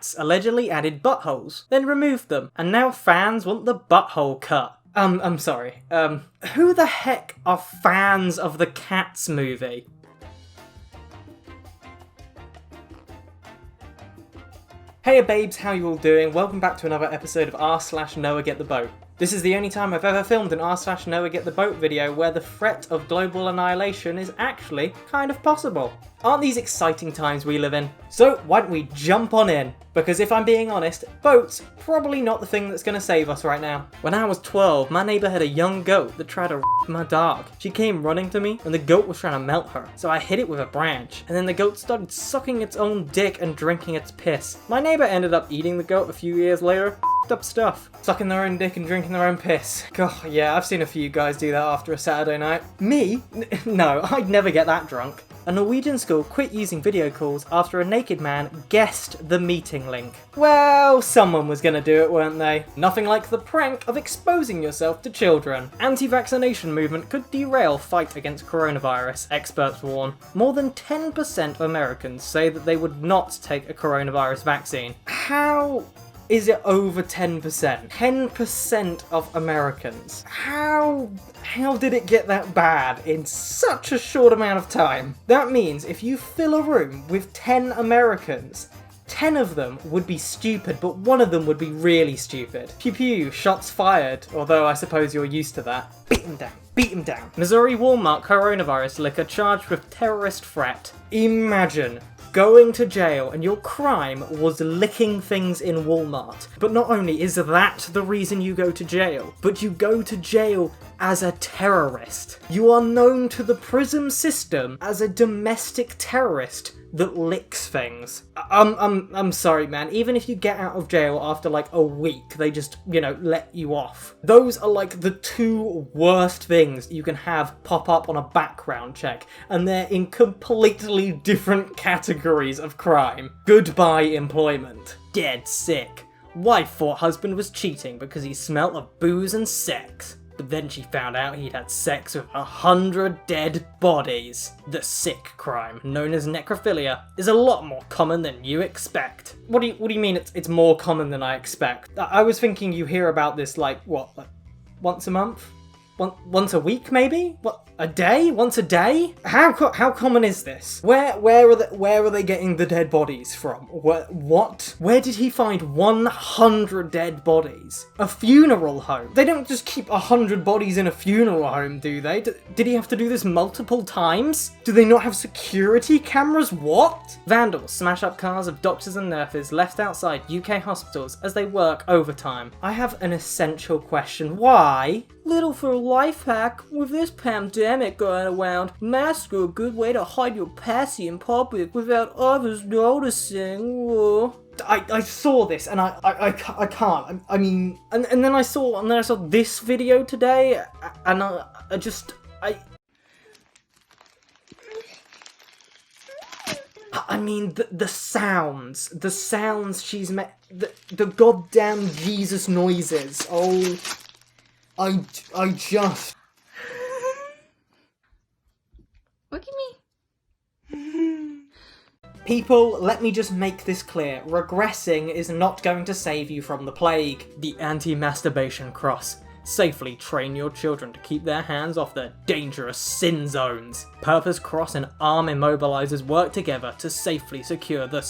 cats allegedly added buttholes, then removed them, and now fans want the butthole cut. I'm sorry. Who the heck are fans of the Cats movie? Hey babes, how you all doing? Welcome back to another episode of r/noahgettheboat. This is the only time I've ever filmed an r/noahgettheboat video where the threat of global annihilation is actually kind of possible. Aren't these exciting times we live in? So why don't we jump on in? Because if I'm being honest, boats probably not the thing that's going to save us right now. When I was 12, my neighbour had a young goat that tried to rip my dog. She came running to me and the goat was trying to melt her, so I hit it with a branch, and then the goat started sucking its own dick and drinking its piss. My neighbour ended up eating the goat a few years later. Up stuff. Sucking their own dick and drinking their own piss. God, yeah, I've seen a few guys do that after a Saturday night. Me? No, I'd never get that drunk. A Norwegian school quit using video calls after a naked man guessed the meeting link. Well, someone was gonna do it, weren't they? Nothing like the prank of exposing yourself to children. Anti-vaccination movement could derail fight against coronavirus, experts warn. More than 10% of Americans say that they would not take a coronavirus vaccine. How is it over 10%? 10% of Americans. How did it get that bad in such a short amount of time? That means if you fill a room with 10 Americans, 10 of them would be stupid, but one of them would be really stupid. Pew pew, shots fired, although I suppose you're used to that. Beat him down, beat him down. Missouri Walmart coronavirus licker charged with terrorist threat. Imagine going to jail and your crime was licking things in Walmart. But not only is that the reason you go to jail, but you go to jail as a terrorist. You are known to the prison system as a domestic terrorist that licks things. I'm sorry, man. Even if you get out of jail after like a week, they just, let you off. Those are like the two worst things you can have pop up on a background check, and they're in completely different categories of crime. Goodbye employment. Dead sick. Wife thought husband was cheating because he smelt of booze and sex. But then she found out he'd had sex with 100 dead bodies. The sick crime, known as necrophilia, is a lot more common than you expect. What do you mean it's more common than I expect? I was thinking you hear about this like once a month? Once a week maybe? What, a day? Once a day? How common is this? Where are they getting the dead bodies from? What? Where did he find 100 dead bodies? A funeral home? They don't just keep 100 bodies in a funeral home, do they? Did he have to do this multiple times? Do they not have security cameras? What? Vandals smash up cars of doctors and nurses left outside UK hospitals as they work overtime. I have an essential question. Why? Little for a life hack, with this pandemic going around, masks are a good way to hide your passy in public without others noticing. I saw this and I can't. I mean, and then I saw this video today, and I mean, the sounds she's made, the goddamn Jesus noises. Oh. I just... Look at me. People, let me just make this clear. Regressing is not going to save you from the plague. The anti-masturbation cross. Safely train your children to keep their hands off the dangerous sin zones. Purpose cross and arm immobilizers work together to safely secure the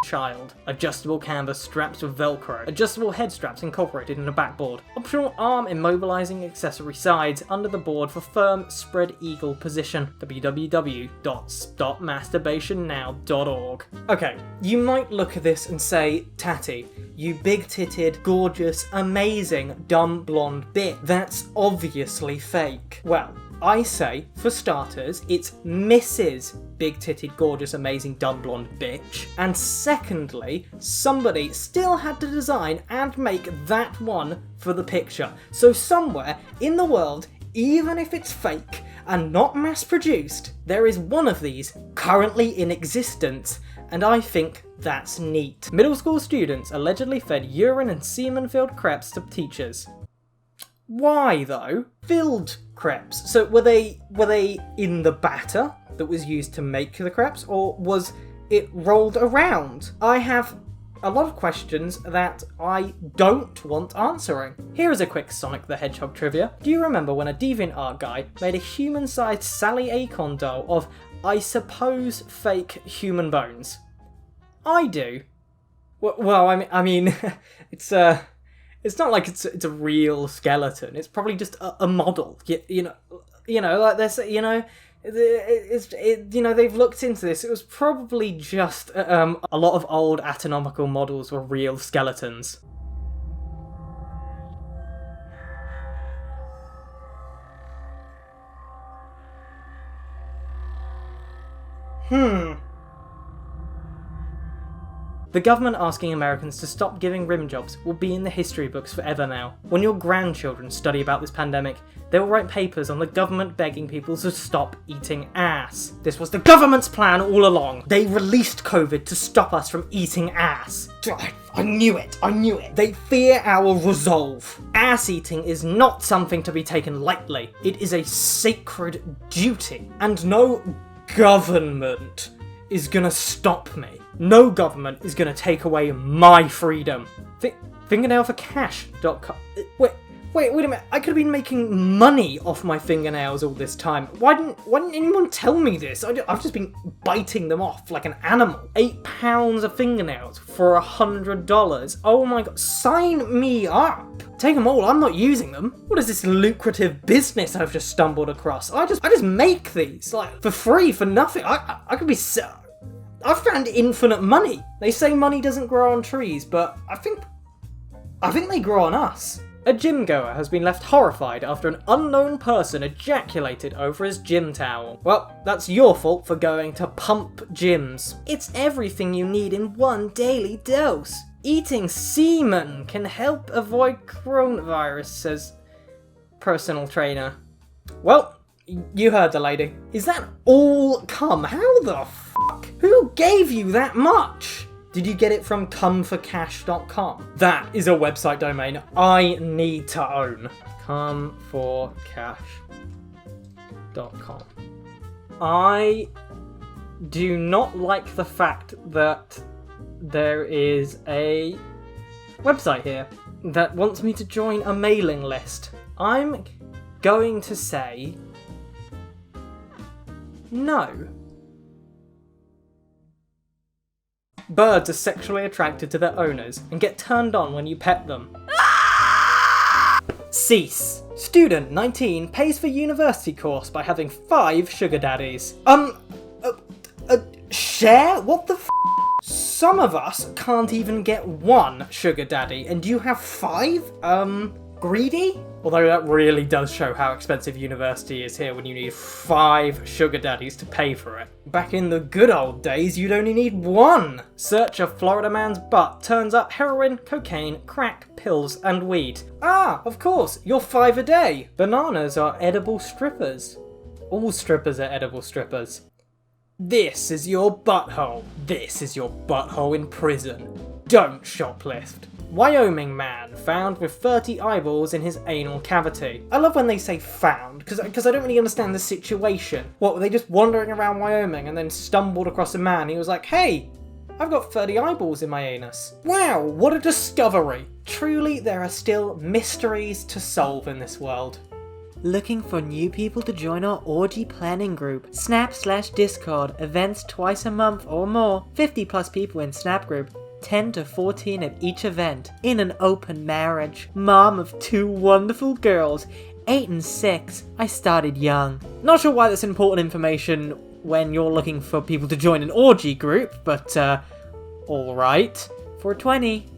child. Adjustable canvas straps with Velcro. Adjustable head straps incorporated in the backboard. Optional arm immobilizing accessory sides under the board for firm spread eagle position. www.stopmasturbationnow.org. Okay, you might look at this and say, Tati, you big-titted, gorgeous, amazing, dumb blonde bitch. That's obviously fake. Well, I say, for starters, it's Mrs. Big-titted, gorgeous, amazing, dumb blonde bitch. And secondly, somebody still had to design and make that one for the picture. So somewhere in the world, even if it's fake and not mass-produced, there is one of these currently in existence, and I think that's neat. Middle school students allegedly fed urine and semen-filled crepes to teachers. Why though? Filled crepes. So were they in the batter that was used to make the crepes, or was it rolled around? I have a lot of questions that I don't want answering. Here is a quick Sonic the Hedgehog trivia. Do you remember when a DeviantArt guy made a human-sized Sally Acorn doll of, I suppose, fake human bones? I do. Well, I mean, it's not like it's a real skeleton. It's probably just a model. You know, like this. You know, they've looked into this. It was probably just a lot of old anatomical models were real skeletons. The government asking Americans to stop giving rim jobs will be in the history books forever now. When your grandchildren study about this pandemic, they will write papers on the government begging people to stop eating ass. This was the government's plan all along. They released COVID to stop us from eating ass. I knew it. They fear our resolve. Ass eating is not something to be taken lightly. It is a sacred duty. And no government is gonna stop me. No government is gonna take away my freedom. Fingernailforcash.com. Wait a minute. I could have been making money off my fingernails all this time. Why didn't anyone tell me this? I've just been biting them off like an animal. £8 of fingernails for $100. Oh my god. Sign me up. Take them all. I'm not using them. What is this lucrative business I've just stumbled across? I just make these like for free, for nothing. I could be I've found infinite money. They say money doesn't grow on trees, but I think they grow on us. A gym goer has been left horrified after an unknown person ejaculated over his gym towel. Well, that's your fault for going to pump gyms. It's everything you need in one daily dose. Eating semen can help avoid coronavirus, says personal trainer. Well, you heard the lady. Is that all cum? How the fuck? Who gave you that much? Did you get it from comeforcash.com? That is a website domain I need to own. comeforcash.com. I do not like the fact that there is a website here that wants me to join a mailing list. I'm going to say no. Birds are sexually attracted to their owners and get turned on when you pet them. Cease. Student 19 pays for university course by having 5 sugar daddies. Share? What the f***? Some of us can't even get 1 sugar daddy, and you have 5? Greedy? Although that really does show how expensive university is here when you need 5 sugar daddies to pay for it. Back in the good old days, you'd only need 1! Search of Florida man's butt turns up heroin, cocaine, crack, pills, and weed. Ah, of course, you're 5 a day! Bananas are edible strippers. All strippers are edible strippers. This is your butthole. This is your butthole in prison. Don't shoplift. Wyoming man found with 30 eyeballs in his anal cavity. I love when they say found, because I don't really understand the situation. What, were they just wandering around Wyoming and then stumbled across a man? He was like, hey, I've got 30 eyeballs in my anus. Wow, what a discovery. Truly, there are still mysteries to solve in this world. Looking for new people to join our orgy planning group. Snap/Discord, events twice a month or more. 50 plus people in Snap group. 10 to 14 at each event, in an open marriage, mom of 2 wonderful girls, 8 and 6, I started young. Not sure why that's important information when you're looking for people to join an orgy group, but alright. 420.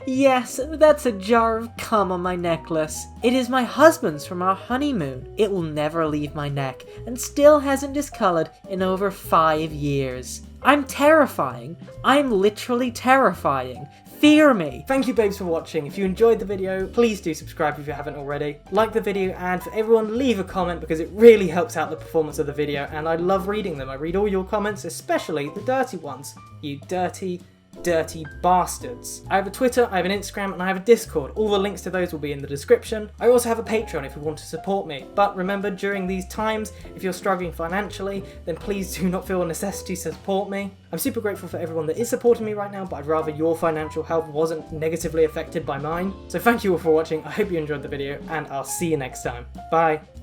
Yes, that's a jar of cum on my necklace. It is my husband's from our honeymoon. It will never leave my neck, and still hasn't discolored in over 5 years. I'm terrifying. I'm literally terrifying. Fear me. Thank you babes for watching. If you enjoyed the video, please do subscribe if you haven't already. Like the video, and for everyone, leave a comment because it really helps out the performance of the video, and I love reading them. I read all your comments, especially the dirty ones. You dirty dirty bastards. I have a Twitter, I have an Instagram, and I have a Discord. All the links to those will be in the description. I also have a Patreon if you want to support me. But remember, during these times, if you're struggling financially, then please do not feel a necessity to support me. I'm super grateful for everyone that is supporting me right now, but I'd rather your financial health wasn't negatively affected by mine. So thank you all for watching, I hope you enjoyed the video, and I'll see you next time. Bye!